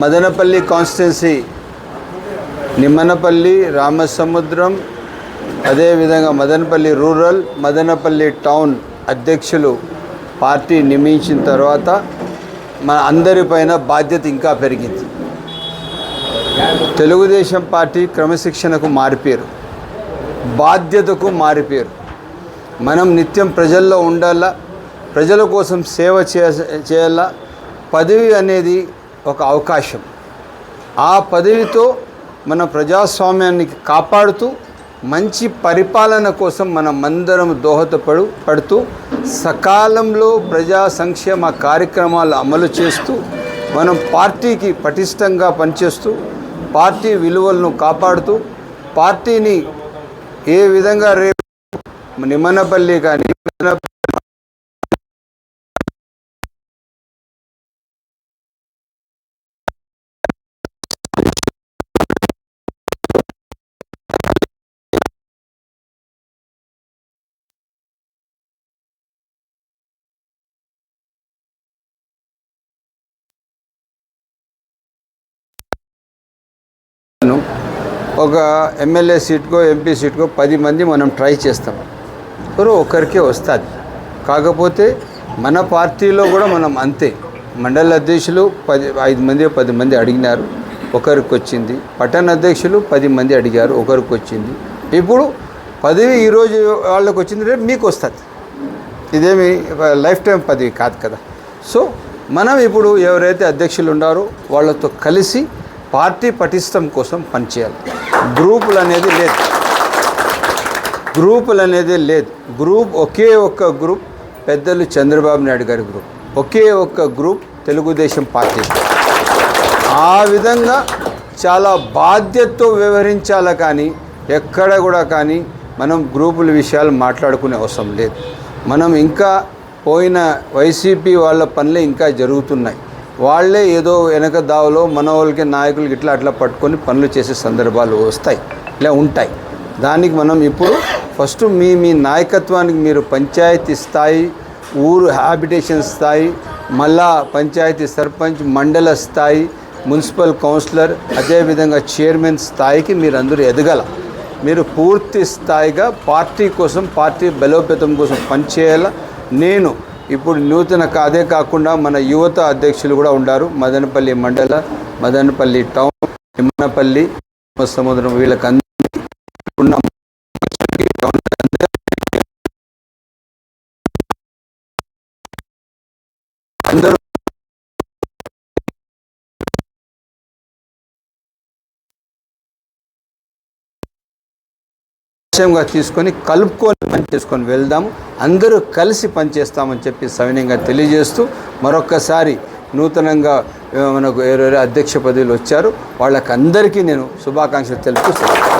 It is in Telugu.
మదనపల్లి కాన్స్టిట్యున్సీ నిమ్మనపల్లి, రామసముద్రం, అదేవిధంగా మదనపల్లి రూరల్, మదనపల్లి టౌన్ అధ్యక్షులు పార్టీ నియమించిన తర్వాత మన అందరిపైన బాధ్యత ఇంకా పెరిగింది. తెలుగుదేశం పార్టీ క్రమశిక్షణకు మారిపోయారు, బాధ్యతకు మారిపోయారు. మనం నిత్యం ప్రజల్లో ఉండాలా, ప్రజల కోసం సేవ చేయాలా. పదవి అనేది ఒక అవకాశం. ఆ పదవితో మన ప్రజాస్వామ్యాన్ని కాపాడుతూ మంచి పరిపాలన కోసం మనమందరం పడుతూ సకాలంలో ప్రజా సంక్షేమ కార్యక్రమాలు అమలు చేస్తూ మనం పార్టీకి పటిష్టంగా పనిచేస్తూ పార్టీ విలువలను కాపాడుతూ పార్టీని ఏ విధంగా రేపు నిమ్మనపల్లి కానీ ఒక ఎమ్మెల్యే సీట్కో ఎంపీ సీట్కో 10 మంది మనం ట్రై చేస్తాం, ఎవరో ఒకరికే వస్తుంది. కాకపోతే మన పార్టీలో కూడా మనం అంతే. మండల అధ్యక్షులు 5 మంది 10 మంది అడిగినారు, ఒకరికి వచ్చింది. పట్టణ అధ్యక్షులు 10 మంది అడిగారు, ఒకరికి వచ్చింది. ఇప్పుడు పదవి ఈరోజు వాళ్ళకి వచ్చింది, రేపు మీకు వస్తుంది. ఇదేమి లైఫ్ టైం పదవి కాదు కదా. సో మనం ఇప్పుడు ఎవరైతే అధ్యక్షులు ఉన్నారో వాళ్ళతో కలిసి పార్టీ పటిష్టం కోసం పనిచేయాలి. గ్రూపులు అనేది లేదు. గ్రూప్ ఒకే ఒక్క గ్రూప్ పెద్దలు చంద్రబాబు నాయుడు గారి గ్రూప్, ఒకే ఒక్క గ్రూప్ తెలుగుదేశం పార్టీ. ఆ విధంగా చాలా బాధ్యతతో వ్యవహరించాలి. కానీ ఎక్కడ కూడా కానీ మనం గ్రూపుల విషయాలు మాట్లాడుకునే అవసరం లేదు. మనం ఇంకా పోయిన వైసీపీ వాళ్ళ పనులే ఇంకా జరుగుతున్నాయి. వాళ్ళే ఏదో వెనక దావలో మన వాళ్ళకి నాయకులకి అట్లా పట్టుకొని పనులు చేసే సందర్భాలు వస్తాయి, ఇలా ఉంటాయి. దానికి మనం ఇప్పుడు ఫస్ట్ మీ నాయకత్వానికి మీరు పంచాయతీ స్థాయి, ఊరు హ్యాబిటేషన్ స్థాయి, మళ్ళా పంచాయతీ సర్పంచ్, మండల స్థాయి, మున్సిపల్ కౌన్సిలర్, అదేవిధంగా చైర్మన్ స్థాయికి మీరు అందరూ ఎదగల. మీరు పూర్తి స్థాయిగా పార్టీ కోసం, పార్టీ బలోపేతం కోసం పనిచేయాల. నేను ఇప్పుడు నూతన అదే కాకుండా మన యువత అధ్యక్షులు కూడా ఉన్నారు. మదనపల్లి మండల, మదనపల్లి టౌన్, నిమ్మనపల్లి, సముద్రం, వీళ్ళకందరూ అందరూ తీసుకొని కలుపుకొని పనిచేసుకొని వెళ్దాము. అందరూ కలిసి పనిచేస్తామని చెప్పి సవినయంగా తెలియజేస్తూ మరొక్కసారి నూతనంగా మనకు ఎవరెవరు అధ్యక్ష పదవులు వచ్చారు వాళ్ళకందరికీ నేను శుభాకాంక్షలు తెలుపుతూ